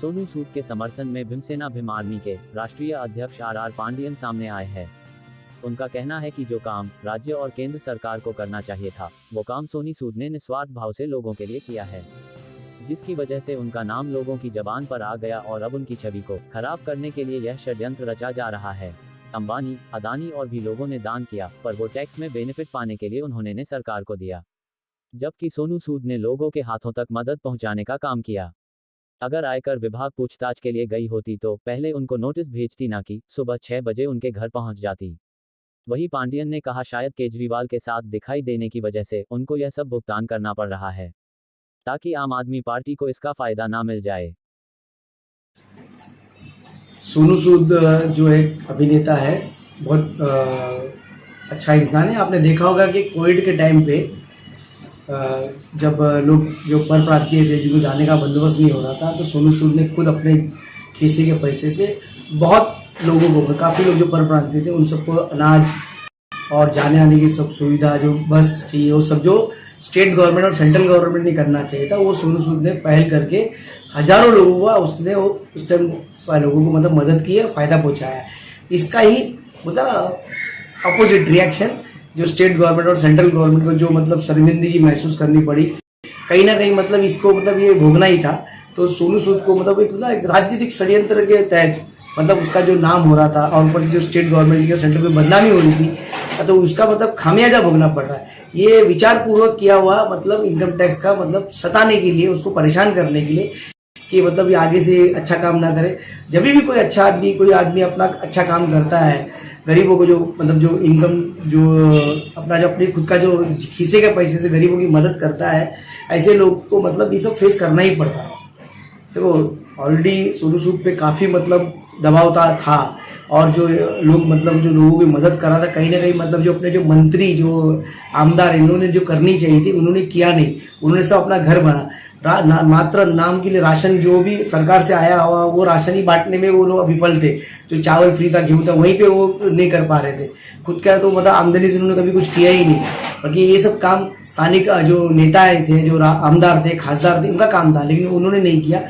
सोनू सूद के समर्थन में भीमसेना भीम आर्मी के राष्ट्रीय अध्यक्ष आर पांडियन सामने आए हैं। उनका कहना है कि जो काम राज्य और केंद्र सरकार को करना चाहिए था, वो काम सोनू सूद ने निस्वार्थ भाव से लोगों के लिए किया है, जिसकी वजह से उनका नाम लोगों की जबान पर आ गया और अब उनकी छवि को खराब करने के लिए यह षड्यंत्र रचा जा रहा है। अंबानी, अदानी और भी लोगों ने दान किया, पर वो टैक्स में बेनिफिट पाने के लिए उन्होंने सरकार को दिया, जबकि सोनू सूद ने लोगों के हाथों तक मदद पहुंचाने का काम किया। अगर आयकर विभाग पूछताछ के लिए गई होती तो पहले उनको नोटिस भेजती, ना कि सुबह 6 बजे उनके घर पहुंच जाती। वही पांडियन ने कहा, शायद केजरीवाल के साथ दिखाई देने की वजह से उनको यह सब भुगतान करना पड़ रहा है, ताकि आम आदमी पार्टी को इसका फायदा ना मिल जाए। सोनू सूद जो एक अभिनेता है, बहुत अच्छा इंसान है। आपने देखा होगा कि कोविड के टाइम पे जब लोग जो पर प्रांतीय थे, जिनको जाने का बंदोबस्त नहीं हो रहा था, तो सोनू सूद ने खुद अपने खीसे के पैसे से बहुत लोगों को, काफ़ी लोग जो पर प्रांतीय थे, उन सबको अनाज और जाने आने की सब सुविधा, जो बस चाहिए, वो सब जो स्टेट गवर्नमेंट और सेंट्रल गवर्नमेंट ने करना चाहिए था, वो सोनू सूद ने पहल करके हजारों लोगों को उसने उस टाइम लोगों को मतलब मदद की है, फायदा पहुंचाया। इसका ही मतलब अपोजिट रिएक्शन जो स्टेट गवर्नमेंट और सेंट्रल गवर्नमेंट को जो मतलब शर्मिंदगी महसूस करनी पड़ी, कहीं ना कहीं मतलब इसको मतलब ये भोगना ही था। तो सोनू सूद को मतलब एक राजनीतिक षड्यंत्र के तहत मतलब उसका जो नाम हो रहा था और ऊपर जो स्टेट गवर्नमेंट की सेंट्रल में बदनामी हो रही थी, तो उसका मतलब खामियाजा भोगना पड़ रहा है। ये विचारपूर्वक किया हुआ मतलब इनकम टैक्स का मतलब सताने के लिए, उसको परेशान करने के लिए, कि मतलब ये आगे से अच्छा काम ना करे। जब भी कोई अच्छा आदमी, कोई आदमी अपना अच्छा काम करता है, गरीबों को जो मतलब जो इनकम जो अपना जो अपनी खुद का जो खीसे के पैसे से गरीबों की मदद करता है, ऐसे लोग को मतलब ये सब फेस करना ही पड़ता है। देखो, ऑलरेडी सोनू सूद पे काफ़ी मतलब दबाव था और जो लोग मतलब जो लोगों की मदद कर रहा था, कहीं ना कहीं मतलब जो अपने जो मंत्री, जो आमदार, इन्होंने जो करनी चाहिए थी, उन्होंने किया नहीं। उन्होंने सब अपना घर बना, मात्र नाम के लिए राशन जो भी सरकार से आया हुआ वो राशन ही बांटने में वो लोग विफल थे। जो चावल फ्री था, गेहूं था, वहीं पे वो नहीं कर पा रहे थे। खुद का तो मतलब आमदनी से उन्होंने कभी कुछ किया ही नहीं। बाकी ये सब काम स्थानिक जो नेता थे, जो आमदार थे, खासदार थे, उनका काम था, लेकिन उन्होंने नहीं किया,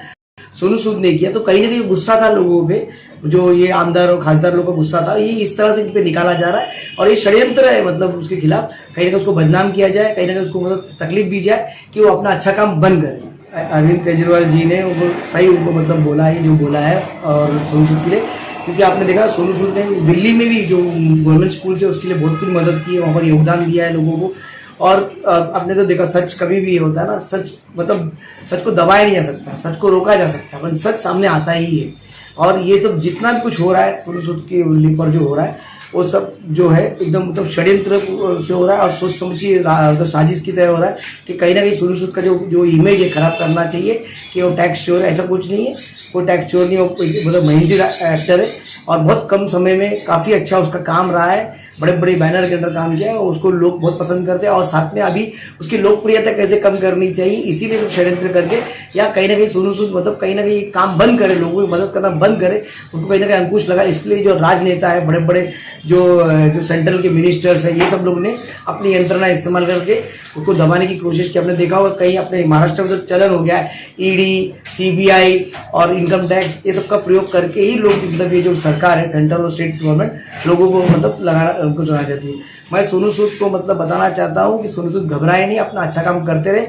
सोनू सूद ने किया। तो कहीं ना कहीं गुस्सा था लोगों पे, जो ये आमदार और खासदार लोगों का गुस्सा था, ये इस तरह से इन पे निकाला जा रहा है और ये षड्यंत्र है। मतलब उसके खिलाफ कहीं ना कहीं उसको बदनाम किया जाए, कहीं ना कहीं उसको मतलब तकलीफ दी जाए कि वो अपना अच्छा काम बंद करे। अरविंद केजरीवाल जी ने उनको मतलब बोला है जो बोला है और सोनू सूद के लिए, क्योंकि आपने देखा सोनू सूद ने दिल्ली में भी जो गवर्नमेंट स्कूल से उसके लिए बहुत कुछ मदद की है, वहाँ पर योगदान दिया है लोगों को। और आपने तो देखा, सच कभी भी होता है ना, सच मतलब सच को दबाया नहीं जा सकता, सच को रोका जा सकता, पर सच सामने आता ही है। और ये सब जितना भी कुछ हो रहा है सोनू सूद की उंगली पर जो हो रहा है, वो सब जो है एकदम मतलब षड्यंत्र से हो रहा है और सोच समझी साजिश की तरह हो रहा है कि कहीं ना कहीं सोनू सूद का जो इमेज है खराब करना चाहिए कि वो टैक्स चोर है। ऐसा कुछ नहीं है, वो टैक्स चोर नहीं, वो मतलब मेहनती एक्टर है और बहुत कम समय में काफ़ी अच्छा उसका काम रहा है। बड़े बड़े बैनर के अंदर काम किया है, उसको लोग बहुत पसंद करते हैं। और साथ में अभी उसकी लोकप्रियता कैसे कम करनी चाहिए, इसीलिए तो षड्यंत्र करके या कहीं ना कहीं सोनू सूद मतलब कहीं ना कहीं काम बंद करे, लोगों की मदद करना बंद करे, उसको कहीं ना कहीं अंकुश लगा। इसलिए जो राजनेता है, बड़े बड़े जो सेंट्रल के मिनिस्टर्स है, ये सब लोग ने अपनी यंत्रणा इस्तेमाल करके उसको दबाने की कोशिश की। आपने देखा होगा कहीं अपने महाराष्ट्र में तो चलन हो गया है, ईडी, सीबीआई और इनकम टैक्स, ये सब का प्रयोग करके ही लोग मतलब ये जो सरकार है, सेंट्रल और स्टेट गवर्नमेंट, लोगों को मतलब उनको चुना जाती है। मैं सोनू सूद को मतलब बताना चाहता हूँ कि सोनू सूद घबराए नहीं, अपना अच्छा काम करते रहे।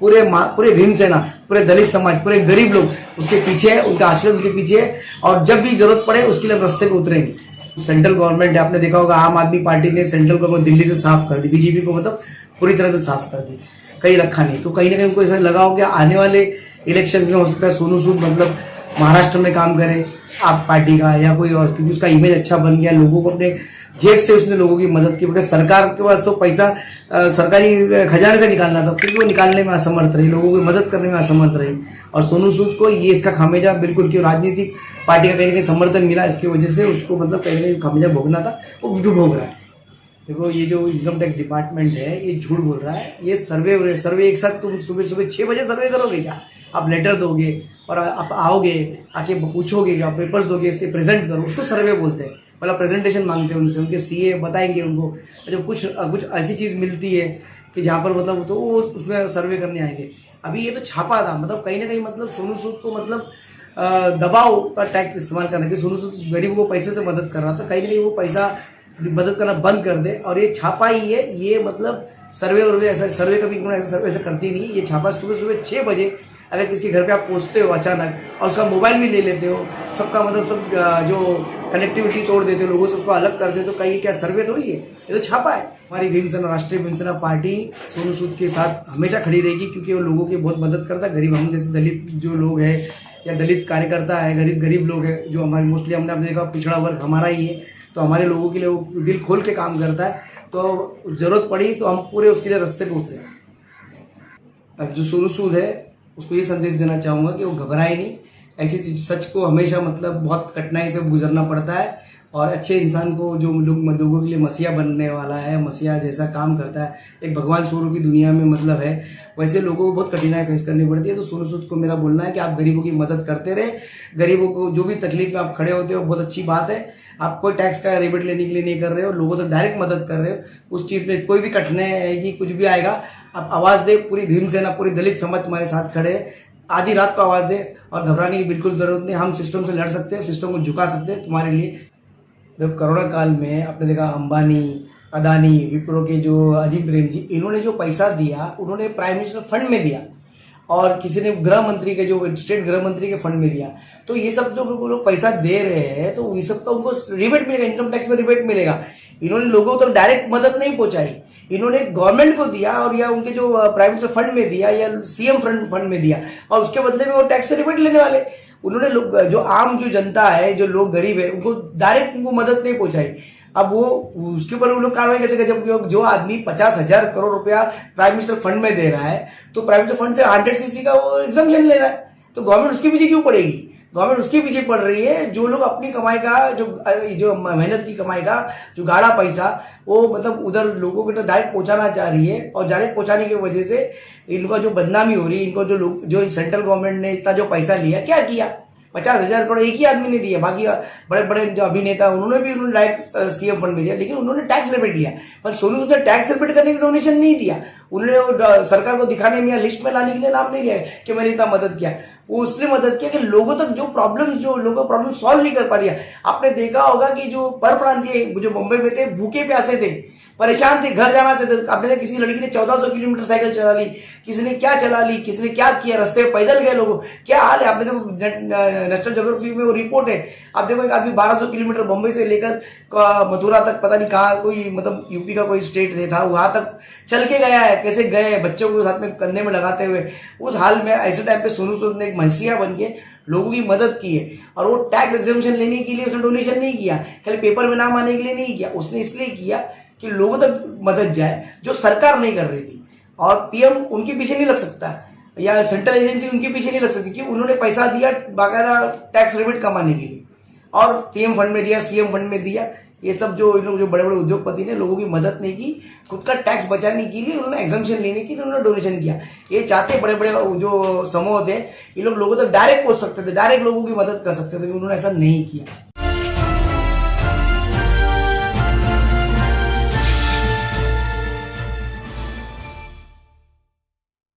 पूरे भीमसेना, पूरे दलित समाज, पूरे गरीब लोग उसके पीछे है, उनका आश्रम उनके पीछे है और जब भी जरूरत पड़े उसके लिए रास्ते पे उतरेंगे। सेंट्रल गवर्नमेंट है, आपने देखा होगा आम आदमी पार्टी ने सेंट्रल गवर्नमेंट दिल्ली से साफ कर दी, बीजेपी को मतलब पूरी तरह से साफ कर दी, कहीं रखा नहीं। तो कहीं ना कहीं उनको ऐसा लगा हो कि आने वाले इलेक्शन में हो सकता है सोनू सूद मतलब महाराष्ट्र में काम करे आप पार्टी का या कोई और, क्योंकि उसका इमेज अच्छा बन गया, लोगों को अपने जेब से उसने लोगों की मदद की। बगैर सरकार के पास तो पैसा सरकारी खजाने से निकालना था, फिर वो निकालने में असमर्थ रही, लोगों की मदद करने में असमर्थ रही। और सोनू सूद को ये इसका खामियाजा बिल्कुल, क्यों राजनीतिक पार्टी का कहीं ना कहीं समर्थन मिला, इसकी वजह से उसको मतलब कहीं ना कहीं खामियाजा भोगना था, वो जो भोग रहा है। देखो, ये जो इनकम टैक्स डिपार्टमेंट है, ये झूठ बोल रहा है। ये सर्वे एक साथ तुम सुबह 6 बजे सर्वे करोगे क्या? आप लेटर दोगे और आप आओगे, आके पूछोगे, आप पेपर्स दोगे, इसे प्रेजेंट करो, उसको सर्वे बोलते हैं। मतलब प्रेजेंटेशन मांगते हैं उनसे, उनके सीए बताएंगे उनको। जब कुछ ऐसी चीज़ मिलती है कि जहाँ पर मतलब तो वो उसमें सर्वे करने आएंगे। अभी ये तो छापा था, मतलब कहीं ना कहीं मतलब सोनू सूद को मतलब दबाव का टैक्स इस्तेमाल करना कि सोनू सूद गरीबों को पैसे से मदद कर रहा था, कहीं ना कहीं वो पैसा मदद करना बंद कर दे। और ये छापा ही है, ये मतलब सर्वे ऐसा सर्वे कभी ऐसा सर्वे ऐसा करती नहीं। ये छापा सुबह सुबह 6 बजे अगर किसी घर पे आप पहुंचते हो अचानक और उसका मोबाइल भी ले लेते हो, सबका मतलब सब जो कनेक्टिविटी तोड़ देते हो, लोगों से उसको अलग कर देते हो, कहीं क्या सर्वे थोड़ी है, ये तो छापा है। हमारी भीमसेना राष्ट्रीय भीमसेना पार्टी सोनू सूद के साथ हमेशा खड़ी रहेगी, क्योंकि वो लोगों की बहुत मदद करता है। गरीब हम जैसे दलित जो लोग हैं या दलित कार्यकर्ता है, गरीब लोग हैं जो हमारे मोस्टली हमने देखा पिछड़ा वर्ग हमारा ही है, तो हमारे लोगों के लिए वो दिल खोल के काम करता है। तो जरूरत पड़ी तो हम पूरे उसके लिए रास्ते पे उतरे। अब जो सोनू सूद है उसको ये संदेश देना चाहूंगा कि वो घबराए नहीं, ऐसी चीज सच को हमेशा मतलब बहुत कठिनाई से गुजरना पड़ता है। और अच्छे इंसान को जो लोगों के लिए मसीहा बनने वाला है, मसीहा जैसा काम करता है, एक भगवान स्वरूप की दुनिया में मतलब है, वैसे लोगों को बहुत कठिनाई फेस करनी पड़ती है। तो सोनू सूद को मेरा बोलना है कि आप गरीबों की मदद करते रहे, गरीबों को जो भी तकलीफ में आप खड़े होते हो बहुत अच्छी बात है। आप कोई टैक्स का रिबेट लेने के लिए नहीं कर रहे हो, लोगों तक डायरेक्ट मदद कर रहे हो। उस चीज में कोई भी कठिनाई आएगी, कुछ भी आएगा, आप आवाज दे। पूरी भीमसेना, पूरी दलित समाज तुम्हारे साथ खड़े है। आधी रात को आवाज दे और घबराने की बिल्कुल जरूरत नहीं। हम सिस्टम से लड़ सकते हैं, सिस्टम को झुका सकते हैं तुम्हारे लिए। जब कोरोना काल में आपने देखा अंबानी, अदानी, विप्रो के जो अजीम प्रेम जी, इन्होंने जो पैसा दिया उन्होंने प्राइम मिनिस्टर फंड में दिया और किसी ने गृह मंत्री के जो स्टेट गृह मंत्री के फंड में दिया। तो ये सब जो लोग पैसा दे रहे हैं तो ये सब का उनको रिबेट मिलेगा, इनकम टैक्स में रिबेट मिलेगा। इन्होंने लोगों तक डायरेक्ट मदद नहीं पहुंचाई, इन्होंने गवर्नमेंट को दिया और या उनके जो प्राइम मिनिस्टर फंड में दिया या सीएम फंड में दिया, और उसके बदले में वो टैक्स से रिबेट लेने वाले। उन्होंने लोग जो आम जो जनता है, जो लोग गरीब है, उनको डायरेक्ट उनको मदद नहीं पहुंचाई। अब वो उसके ऊपर वो लोग कार्रवाई कैसे करें? जब जो आदमी 50,000 करोड़ रुपया प्राइम मिनिस्टर फंड में दे रहा है तो प्राइम मिनिस्टर फंड से 100 सीसी का वो एग्जाम्पशन ले रहा है, तो गवर्नमेंट उसके पीछे क्यों पड़ेगी? गवर्नमेंट उसके पीछे पड़ रही है जो लोग अपनी कमाई का जो मेहनत की कमाई का जो गाढ़ा पैसा वो मतलब उधर लोगों के डायरेक्ट पहुंचाना चाह रही है। और डायरेक्ट पहुंचाने की वजह से इनका जो बदनामी हो रही है, इनको जो सेंट्रल गवर्नमेंट ने इतना जो पैसा लिया, क्या किया? 50,000 करोड़ एक ही आदमी ने दिया, बाकी बड़े बड़े जो अभिनेता उन्होंने डायरेक्ट सीएम फंड में दिया, लेकिन उन्होंने टैक्स रिबेट लिया। पर सोनू सूद ने टैक्स रिबेट करने की डोनेशन नहीं दिया, उन्होंने सरकार को दिखाने में या लिस्ट में लाने के लिए नाम नहीं लिया कि मैंने इतना मदद किया। वो इसलिए मदद किया कि लोगों तक जो लोगों प्रॉब्लम सॉल्व नहीं कर पा रही है। आपने देखा होगा कि जो पर प्रांतीय जो मुंबई में थे, भूखे प्यासे थे, परेशान थे, घर जाना चाहते थे। आपने देखा किसी लड़की ने 1400 किलोमीटर साइकिल चला ली, किसी ने क्या चला ली, किसी ने क्या किया, रास्ते में पैदल गए लोगों, क्या हाल है। आपने देखो नेशनल ज्योग्राफी में वो रिपोर्ट है, आप देखो एक आदमी 1200 किलोमीटर मुंबई से लेकर मथुरा तक, पता नहीं कहाँ कोई मतलब यूपी का कोई स्टेट था, वहां तक चल के गया है। कैसे गए, बच्चों को साथ में कंधे में लगाते हुए। उस हाल में ऐसे टाइम पे सोनू सूद ने एक मसीहा बन के लोगों की मदद की है। और वो टैक्स एग्जेम्पशन लेने के लिए उसने डोनेशन नहीं किया, खाली पेपर में नाम आने के लिए नहीं किया, उसने इसलिए किया कि लोगों तक मदद जाए जो सरकार नहीं कर रही थी। और पीएम उनके पीछे नहीं लग सकता या सेंट्रल एजेंसी उनके पीछे नहीं लग सकती, क्योंकि उन्होंने पैसा दिया बाकायदा टैक्स रिबेट कमाने के लिए, और पीएम फंड में दिया, सीएम फंड में दिया। ये सब जो इन लोग जो बड़े बड़े उद्योगपति ने लोगों की मदद नहीं की, खुद का टैक्स बचाने के लिए उन्होंने एग्जाम्पशन लेने की, तो उन्होंने डोनेशन किया। ये चाहते बड़े बड़े जो समूह थे, ये लोग लोगों तक डायरेक्ट पहुंच सकते थे, डायरेक्ट लोगों की मदद कर सकते थे, उन्होंने ऐसा नहीं किया।